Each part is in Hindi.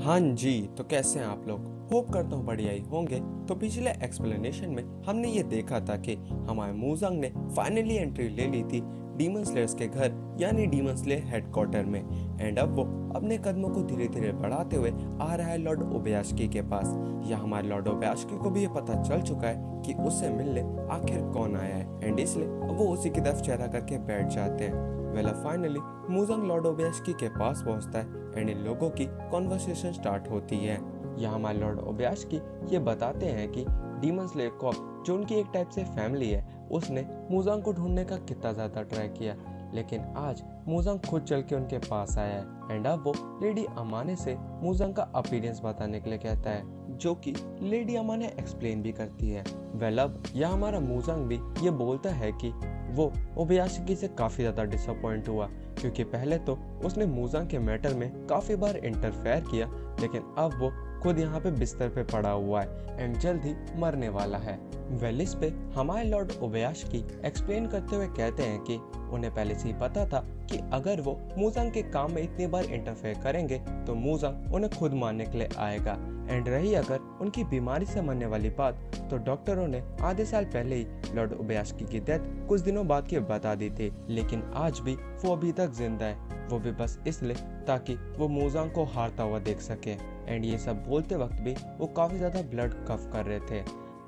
हाँ जी, तो कैसे हैं आप लोग? होप करता हूँ बढ़िया ही होंगे। तो पिछले एक्सप्लेनेशन में हमने ये देखा था कि हमारे मूजांग ने फाइनली एंट्री ले ली थी डीमन स्लेयर्स के घर यानी डीमन स्लेयर हेडक्वार्टर में। एंड अब वो अपने कदमों को धीरे धीरे बढ़ाते हुए आ रहा है लॉर्ड ओबयास्की के पास। या हमारे लॉर्ड ओबयास्की को भी ये पता चल चुका है कि उससे मिलने आखिर कौन आया है, एंड इसलिए वो उसी की तरफ चेहरा करके बैठ जाते हैं। वेल फाइनली मूजांग लॉर्ड ओबयास्की के पास पहुंचता है एंड इन लोगों की कॉन्वर्सेशन स्टार्ट होती है। यहाँ हमारे लॉर्ड ओबयास्की ये बताते हैं कि डीमन स्लेयर कॉप जो उनकी एक टाइप से फैमिली है, उसने मूजांग को ढूंढने का कितना ज़्यादा ट्राई किया, लेकिन आज मूजांग खुद चल के उनके पास आया है। एंड अब वो लेडी अमाने से मूजांग का अपीयरेंस बताने के लिए कहता है, जो कि लेडी अमाने एक्सप्लेन भी करती है। वेल अब यहाँ हमारा मूजांग भी ये बोलता है कि वो ओबयास्की से काफ़ी ज़्यादा डिसअपॉइंट हुआ, क्योंकि पहले तो उसने मूजांग के मैटर में काफ़ी बार इंटरफेयर किया, लेकिन अब वो खुद यहाँ पे बिस्तर पे पड़ा हुआ है एंड जल्द ही मरने वाला है। वेल इस पे हमारे लॉर्ड ओबयास्की एक्सप्लेन करते हुए कहते हैं कि उन्हें पहले से ही पता था कि अगर वो मूजांग के काम में इतनी बार इंटरफेयर करेंगे तो मूजांग उन्हें खुद मारने के लिए आएगा। एंड रही अगर उनकी बीमारी से मरने वाली बात, तो डॉक्टरों ने आधे साल पहले ही लॉर्ड ओबयास्की की डेथ कुछ दिनों बाद की बता दी थी, लेकिन आज भी वो अभी तक जिंदा है, वो भी बस इसलिए ताकि वो मूजांग को हारता हुआ देख सके। एंड ये सब बोलते वक्त भी वो काफी ज्यादा ब्लड कफ कर रहे थे।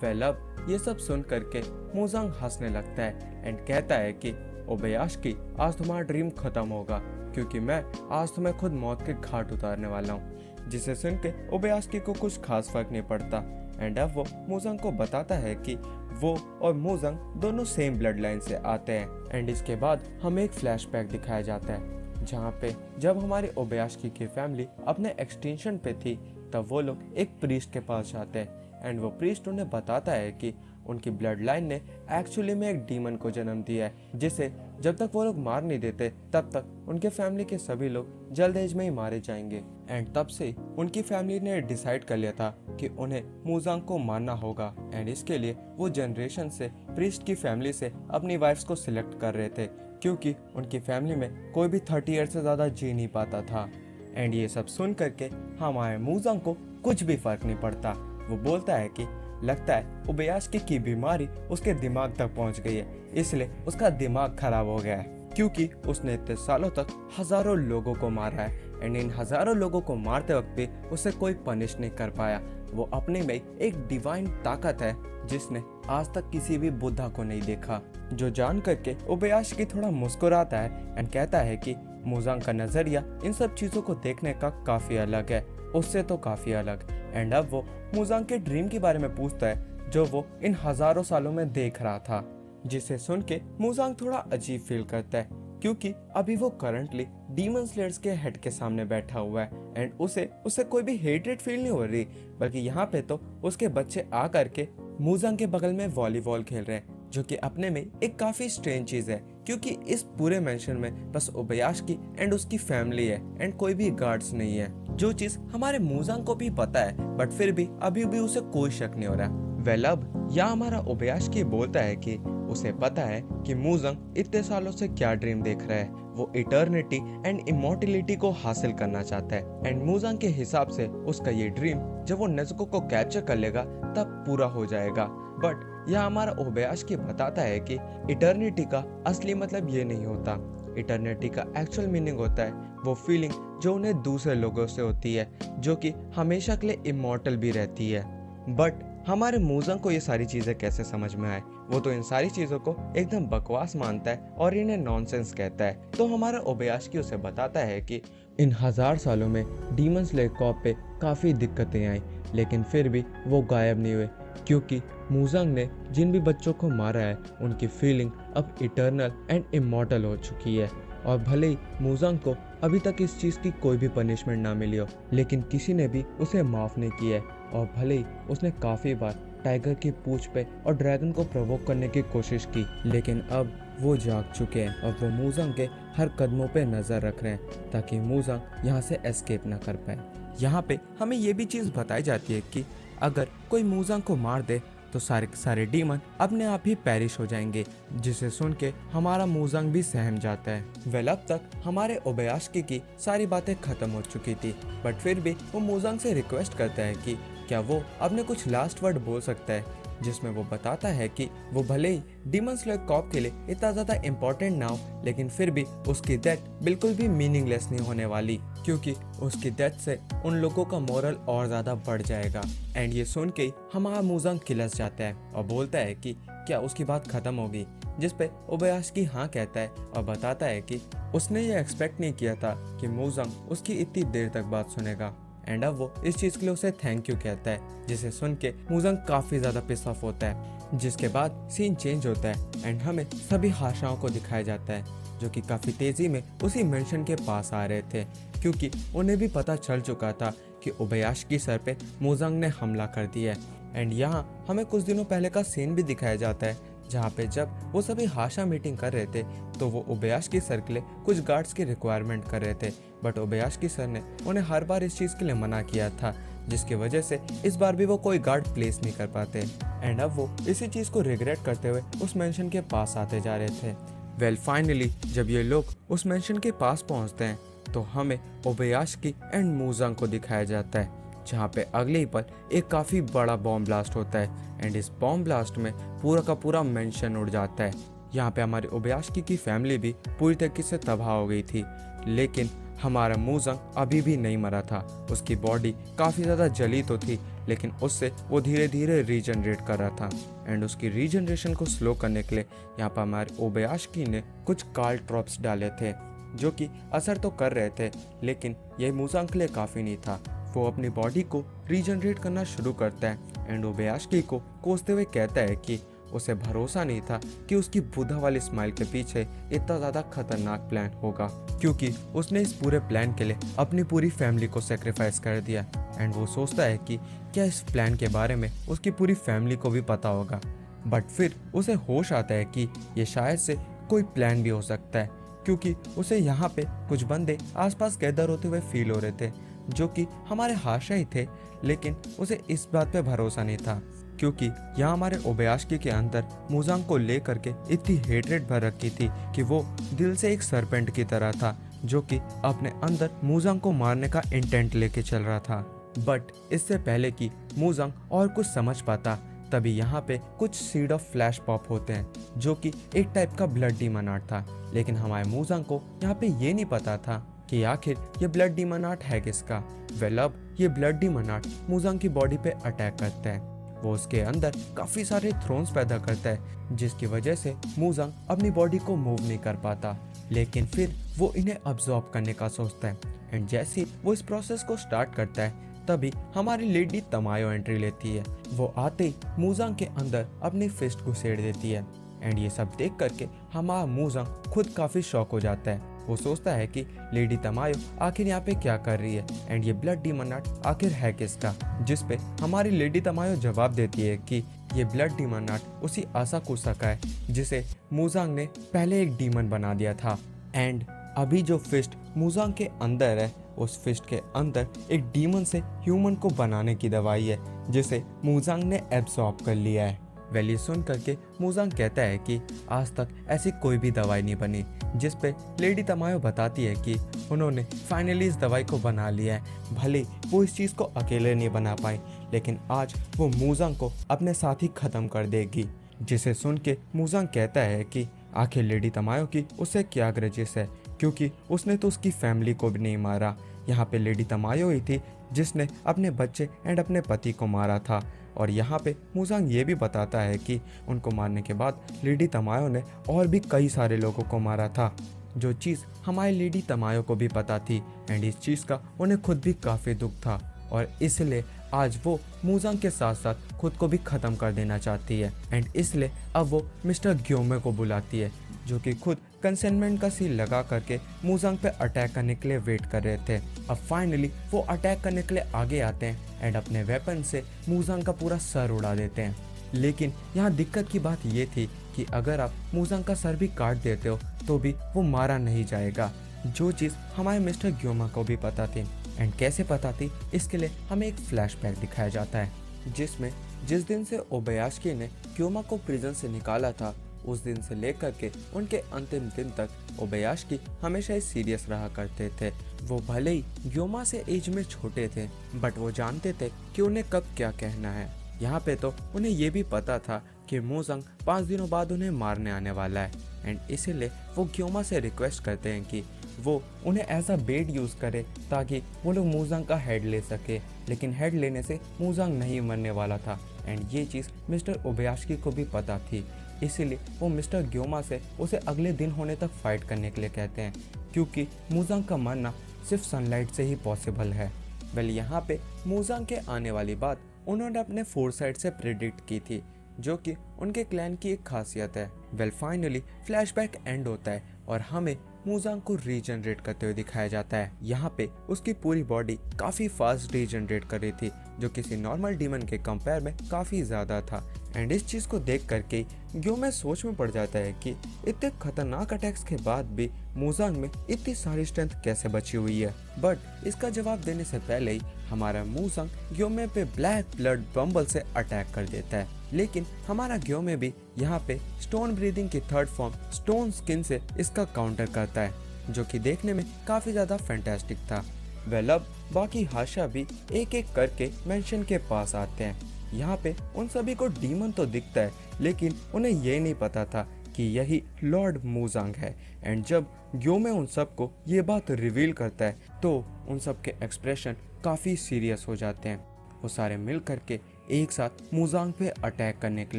वेल अब ये सब सुन करके मूजांग हंसने लगता है एंड कहता है कि ओबयास्की, आज तुम्हारा ड्रीम खत्म होगा, क्योंकि मैं आज तुम्हें खुद मौत के घाट उतारने वाला हूँ। जिसे सुन के ओबयास्की को कुछ खास फर्क नहीं पड़ता। एंड अब वो मूजांग को बताता है कि वो और मूजांग दोनों सेम ब्लड लाइन से आते हैं। एंड इसके बाद हमें एक फ्लैशबैक दिखाया जाता है, जहाँ पे जब हमारे ओबयास्की की फैमिली अपने एक्सटेंशन पे थी, तब वो लोग एक प्रीस्ट के पास जाते हैं एंड वो प्रीस्ट उन्हें बताता है कि उनकी ब्लड लाइन ने एक्चुअली में एक डीमन को जन्म दिया है, जिसे जब तक वो लोग मार नहीं देते तब तक उनके फैमिली के सभी लोग जल्द एज में ही मारे जाएंगे। एंड तब से उनकी फैमिली ने डिसाइड कर लिया था कि उन्हें मूजांग को मारना होगा, एंड इसके लिए वो जनरेशन से प्रीस्ट की फैमिली से अपनी वाइफ्स को सिलेक्ट कर रहे थे, क्योंकि उनकी फैमिली में कोई भी 30 ईयर से ज़्यादा जी नहीं पाता था। एंड ये सब सुन करके हमारे मूजांग को कुछ भी फर्क नहीं पड़ता। वो बोलता है कि लगता है ओबयास्की की बीमारी उसके दिमाग तक पहुंच गई है, इसलिए उसका दिमाग खराब हो गया है, क्योंकि उसने इतने सालों तक हजारों लोगों को मारा है एंड इन हजारों लोगों को मारते वक्त भी उसे कोई पनिश नहीं कर पाया। वो अपने में एक डिवाइन ताकत है जिसने आज तक किसी भी बुद्धा को नहीं देखा। जो जान करके ओबयास्की थोड़ा मुस्कुराता है एंड कहता है कि मूजांग का नजरिया इन सब चीजों को देखने का काफी अलग है, उससे तो काफी अलग। एंड अब वो मूजांग के ड्रीम के बारे में पूछता है जो वो इन हजारों सालों में देख रहा था, जिसे सुन के मूजांग थोड़ा अजीब फील करता है, क्योंकि अभी वो करंटली डीमन स्लेयर्स के हेड के सामने बैठा हुआ है एंड उसे कोई भी हेट्रेड फील नहीं हो रही, बल्कि यहाँ पे तो उसके बच्चे आ करके मूजांग के बगल में वॉलीबॉल खेल रहे हैं, जो कि अपने में एक काफी स्ट्रेंज चीज है, क्योंकि इस पूरे मेंशन में बस ओबयास्की एंड उसकी फैमिली है एंड कोई भी गार्ड्स नहीं है, जो चीज हमारे मूजांग को भी पता है, बट फिर भी अभी भी उसे कोई शक नहीं हो रहा। वेल अब यहाँ हमारा ओबयास्की बोलता है कि उसे पता है कि मूजांग इतने सालों से क्या ड्रीम देख रहा है। वो इटर्निटी एंड इमोर्टिलिटी को हासिल करना चाहता है एंड मूजांग के हिसाब से उसका ये ड्रीम जब वो नेज़ुको को कैप्चर कर लेगा तब पूरा हो जाएगा। बट यह हमारा ओबयास्की बताता है कि इटर्निटी का असली मतलब ये नहीं होता। इटर्निटी का एक्चुअल मीनिंग होता है वो फीलिंग जो उन्हें दूसरे लोगों से होती है, जो कि हमेशा के लिए इमॉर्टल भी रहती है। बट हमारे मूजांग को ये सारी चीजें कैसे समझ में आए? वो तो इन सारी चीजों को एकदम बकवास मानता है और इन्हें नॉनसेंस कहता है। तो हमारा ओबयास्की उसे बताता है कि इन 1000 सालों में डीमन स्लेयर कॉप पे काफी दिक्कतें आई, लेकिन फिर भी वो गायब नहीं हुए, क्योंकि मूजांग ने जिन भी बच्चों को मारा है उनकी फीलिंग अब इटर्नल एंड इमॉर्टल हो चुकी है। और भले ही मूजांग को अभी तक इस चीज की कोई भी पनिशमेंट ना मिली हो, लेकिन किसी ने भी उसे माफ नहीं किया है। और भले ही उसने काफी बार टाइगर की पूंछ पे और ड्रैगन को प्रोवोक करने की कोशिश की, लेकिन अब वो जाग चुके हैं और वो मूजांग के हर कदमों पे नजर रख रहे हैं ताकि मूजांग यहाँ से एस्केप ना कर पाए। यहाँ पे हमें ये भी चीज बताई जाती है कि अगर कोई मूजांग को मार दे तो सारे सारे डीमन अपने आप ही पेरिश हो जाएंगे, जिसे सुन के हमारा मूजांग भी सहम जाता है। वेल अब तक हमारे ओबयास्की की सारी बातें खत्म हो चुकी थी, बट फिर भी वो मूजांग से रिक्वेस्ट करता है कि क्या वो अपने कुछ लास्ट वर्ड बोल सकता है, जिसमें वो बताता है कि वो भले ही डीमन स्लेयर कॉप के लिए इतना ज्यादा इम्पोर्टेंट ना हो, लेकिन फिर भी उसकी डेथ बिल्कुल भी मीनिंगलेस नहीं होने वाली, क्योंकि उसकी डेथ से उन लोगों का मोरल और ज्यादा बढ़ जाएगा। एंड ये सुन के हमारा मूजांग खिलस जाता है और बोलता है कि क्या उसकी बात खत्म होगी, जिस पे ओबयास्की हाँ कहता है और बताता है कि उसने ये एक्सपेक्ट नहीं किया था कि मूजांग उसकी इतनी देर तक बात सुनेगा। एंड अब वो इस चीज के लिए उसे थैंक यू कहता है, जिसे सुन के मूजांग काफी ज्यादा पिस ऑफ होता है। जिसके बाद सीन चेंज होता है एंड हमें सभी हाशाओं को दिखाया जाता है, जो कि काफी तेजी में उसी मेंशन के पास आ रहे थे, क्योंकि उन्हें भी पता चल चुका था कि ओबयास्की सर पे मूजांग ने हमला कर दिया है। एंड यहाँ हमें कुछ दिनों पहले का सीन भी दिखाया जाता है, जहाँ पे जब वो सभी हाशा मीटिंग कर रहे थे तो वो ओबयास्की सर के लिए कुछ गार्ड्स की रिक्वायरमेंट कर रहे थे, बट ओबयास्की सर ने उन्हें हर बार इस चीज़ के लिए मना किया था, जिसकी वजह से इस बार भी वो कोई गार्ड प्लेस नहीं कर पाते। एंड अब वो इसी चीज़ को रिग्रेट करते हुए उस मेंशन के पास आते जा रहे थे। वेल फाइनली जब ये लोग उस मेंशन के पास पहुंचते हैं तो हमें ओबयास्की एंड मूजांग को दिखाया जाता है, जहाँ पे अगले ही पल एक काफ़ी बड़ा बॉम्ब ब्लास्ट होता है। एंड इस बॉम्ब ब्लास्ट में पूरा का पूरा मेंशन उड़ जाता है। यहाँ पे हमारे ओबयास्की की फैमिली भी पूरी तरीके से तबाह हो गई थी, लेकिन हमारा मूजांग अभी भी नहीं मरा था। उसकी बॉडी काफ़ी ज़्यादा जली तो थी, लेकिन उससे वो धीरे धीरे रीजनरेट कर रहा था। एंड उसकी रीजनरेशन को स्लो करने के लिए यहाँ पर हमारे ओबयास्की ने कुछ काल ट्रॉप्स डाले थे, जो कि असर तो कर रहे थे, लेकिन ये मूजांग के लिए काफ़ी नहीं था। वो अपनी बॉडी को रीजनरेट करना शुरू करता है एंड ओबयास्की को कोसते हुए कहता है कि उसे भरोसा नहीं था कि उसकी बुद्धा वाली स्माइल के पीछे इतना ज़्यादा खतरनाक प्लान होगा, क्योंकि उसने इस पूरे प्लान के लिए अपनी पूरी फैमिली को सेक्रीफाइस कर दिया। एंड वो सोचता है कि क्या इस प्लान के बारे में उसकी पूरी फैमिली को भी पता होगा, बट फिर उसे होश आता है कि ये शायद से कोई प्लान भी हो सकता है, क्योंकि उसे यहाँ पे कुछ बंदे आसपास गैदर होते हुए फील हो रहे थे, जो कि हमारे हाशा ही थे, लेकिन उसे इस बात पे भरोसा नहीं था, क्योंकि यहाँ हमारे ओबयास्की के अंदर मूजांग को लेकर के इतनी हेट्रेड भर रखी थी कि वो दिल से एक सरपेंट की तरह था, जो कि अपने अंदर मूजांग को मारने का इंटेंट लेके चल रहा था। बट इससे पहले कि मूजांग और कुछ समझ पाता, तभी यहाँ पे कुछ सीड ऑफ फ्लैश पॉप होते हैं, जो कि एक टाइप का ब्लड डीमन आर्ट था। लेकिन हमारे मूजांग को यहाँ पे ये नहीं पता था कि आखिर ये ब्लड डीमन आर्ट है किसका। वेल अब ये ब्लड डीमन आर्ट मूजांग की बॉडी पे अटैक करता है। वो उसके अंदर काफी सारे थ्रोन्स पैदा करता है, जिसकी वजह से मूजांग अपनी बॉडी को मूव नहीं कर पाता, लेकिन फिर वो इन्हें अब्सॉर्ब करने का सोचता है। एंड जैसे वो इस प्रोसेस को स्टार्ट करता है, तभी हमारी लेडी तमायो एंट्री लेती है। वो आते ही मूजांग के अंदर अपनी फिस्ट घुसेड़ देती है। एंड ये सब देख करके हमारा मूजांग खुद काफी शॉक हो जाता है। वो सोचता है कि लेडी तमायो आखिर यहाँ पे क्या कर रही है एंड ये ब्लड डीमन आर्ट आखिर है किसका, जिस पे हमारी लेडी तमायो जवाब देती है कि ये ब्लड डीमन आर्ट उसी आसाकुसा का है, जिसे मूजांग ने पहले एक डीमन बना दिया था। एंड अभी जो फिस्ट मूजांग के अंदर है, उस फिस्ट के अंदर एक डीमन से ह्यूमन को बनाने की दवाई है, जिसे मूजांग ने एब्सॉर्ब कर लिया है। वेल ये सुन करके मूजांग कहता है कि आज तक ऐसी कोई भी दवाई नहीं बनी, जिस पे लेडी तमायो बताती है कि उन्होंने फाइनली इस दवाई को बना लिया है। भले वो इस चीज़ को अकेले नहीं बना पाई, लेकिन आज वो मूजांग को अपने साथ ही ख़त्म कर देगी। जिसे सुन के मूजांग कहता है कि आखिर लेडी तमायो की उससे क्या ग्रजेस है, क्योंकि उसने तो उसकी फैमिली को भी नहीं मारा। यहाँ पे लेडी तमायो ही थी जिसने अपने बच्चे एंड अपने पति को मारा था। और यहाँ पे मूजांग ये भी बताता है कि उनको मारने के बाद लेडी तमायो ने और भी कई सारे लोगों को मारा था, जो चीज़ हमारी लेडी तमायो को भी पता थी। एंड इस चीज़ का उन्हें खुद भी काफ़ी दुख था, और इसलिए आज वो मूजांग के साथ साथ खुद को भी ख़त्म कर देना चाहती है। एंड इसलिए अब वो मिस्टर ग्योमे को बुलाती है, जो कि खुद कंसेंटमेंट का सील लगा करके मूजांग पे अटैक करने के लिए वेट कर रहे थे। अब फाइनली वो अटैक करने के लिए आगे आते हैं एंड अपने वेपन से मूजांग का पूरा सर उड़ा देते हैं। लेकिन यहाँ दिक्कत की बात ये थी कि अगर आप मूजांग का सर भी काट देते हो तो भी वो मारा नहीं जाएगा, जो चीज़ हमारे मिस्टर ग्योमा को भी पता थी। एंड कैसे पता थी, इसके लिए हमें एक फ्लैशबैक दिखाया जाता है, जिसमें जिस दिन से ओबायाशी ने ग्योमा को प्रिजन से निकाला था उस दिन से लेकर के उनके अंतिम दिन तक ओबायाशी हमेशा ही सीरियस रहा करते थे। वो भले ही ग्योमा से एज में छोटे थे बट वो जानते थे कि उन्हें कब क्या कहना है। यहाँ पे तो उन्हें ये भी पता था कि मूजंग 5 दिनों बाद उन्हें मारने आने वाला है एंड इसीलिए वो ग्योमा से रिक्वेस्ट करते हैं कि वो उन्हें एज अ बेट यूज़ करे ताकि वो लोग मूजंग का हेड ले सके। लेकिन हेड लेने से मूजंग नहीं मरने वाला था एंड ये चीज़ मिस्टर ओबायाशी को भी पता थी। इसीलिए वो मिस्टर ग्योमा से उसे अगले दिन होने तक फाइट करने के लिए कहते हैं क्योंकि मूजंग का मरना सिर्फ सनलाइट से ही पॉसिबल है। वेल यहाँ पे मूजंग के आने वाली बात उन्होंने अपने फोरसाइट से प्रेडिक्ट की थी जो कि उनके क्लैन की एक खासियत है। वेल फाइनली फ्लैशबैक एंड होता है और हमें मूजंग को रीजनरेट करते हुए दिखाया जाता है। यहाँ पे उसकी पूरी बॉडी काफ़ी फास्ट रीजनरेट कर रही थी जो किसी नॉर्मल डीमन के कंपेयर में काफ़ी ज़्यादा था एंड इस चीज़ को देख करके ग्योमा सोच में पड़ जाता है कि इतने खतरनाक अटैक्स के बाद भी मूजंग में इतनी सारी स्ट्रेंथ कैसे बची हुई है। बट इसका जवाब देने से पहले ही हमारा मूजंग ग्योमे पे ब्लैक ब्लड बम्बल से अटैक कर देता है। लेकिन हमारा ग्योमे भी यहाँ पे स्टोन ब्रीदिंग की थर्ड फॉर्म स्टोन स्किन से इसका काउंटर करता है जो कि देखने में काफ़ी ज़्यादा फैंटास्टिक था। वेल अब बाकी हाशा भी एक एक करके मेंशन के पास आते हैं। यहाँ पे उन सभी को डीमन तो दिखता है लेकिन उन्हें ये नहीं पता था कि यही लॉर्ड मूजंग है एंड जब ग्योमे उन सबको ये बात रिवील करता है तो उन सब के एक्सप्रेशन काफ़ी सीरियस हो जाते हैं। वो सारे मिल करके एक साथ मूजंग पे अटैक करने के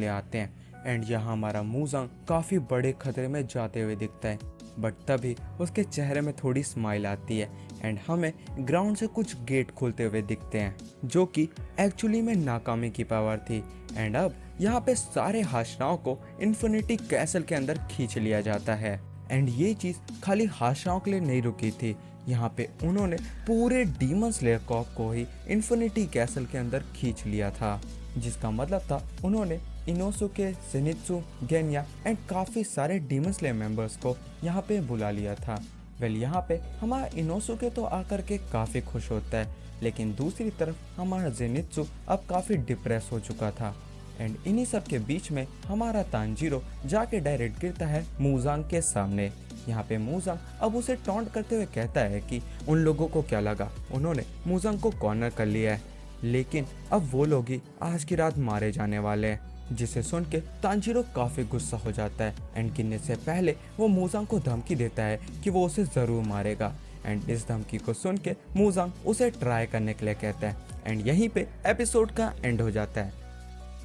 लिए आते हैं एंड यहाँ हमारा मूजंग काफ़ी बड़े खतरे में जाते हुए दिखता है बट तभी उसके चेहरे में थोड़ी स्माइल आती है एंड हमें ग्राउंड से कुछ गेट खुलते हुए दिखते हैं जो कि एक्चुअली में नाकामी की पावर थी एंड अब यहाँ पे सारे हाशनाओं को इन्फिनिटी कैसल के अंदर खींच लिया जाता है एंड ये चीज़ खाली हाशनाओं के लिए नहीं रुकी थी। यहाँ पे उन्होंने पूरे डीमन स्लेयर कॉर्प को ही इन्फिनिटी कैसल के अंदर खींच लिया था जिसका मतलब था उन्होंने इनोसुके, ज़ेनित्सु, गेन्या एंड काफ़ी सारे डीमन स्लेयर मेंबर्स को यहाँ पे बुला लिया था। वेल यहाँ पे हमारा इनोसुके तो आकर के काफ़ी खुश होता है लेकिन दूसरी तरफ हमारा ज़ेनित्सु अब काफ़ी डिप्रेस हो चुका था एंड इन्हीं सब के बीच में हमारा तांजीरो जाके डायरेक्ट गिरता है मूजंग के सामने। यहाँ पे मूजंग अब उसे टॉन्ट करते हुए कहता है कि उन लोगों को क्या लगा उन्होंने मूजंग को कॉर्नर कर लिया है लेकिन अब वो लोग ही आज की रात मारे जाने वाले हैं। जिसे सुन के तांजीरो काफ़ी गुस्सा हो जाता है एंड गिरने से पहले वो मूजंग को धमकी देता है कि वो उसे ज़रूर मारेगा एंड इस धमकी को सुन के मूजंग उसे ट्राई करने के लिए कहता है एंड यहीं पे एपिसोड का एंड हो जाता है।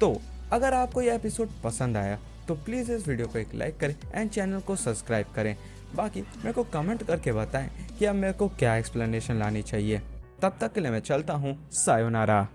तो अगर आपको यह एपिसोड पसंद आया तो प्लीज़ इस वीडियो को एक लाइक करें एंड चैनल को सब्सक्राइब करें। बाकी मेरे को कमेंट करके बताएं कि अब मेरे को क्या एक्सप्लेनेशन लानी चाहिए। तब तक के लिए मैं चलता हूँ, सायोनारा।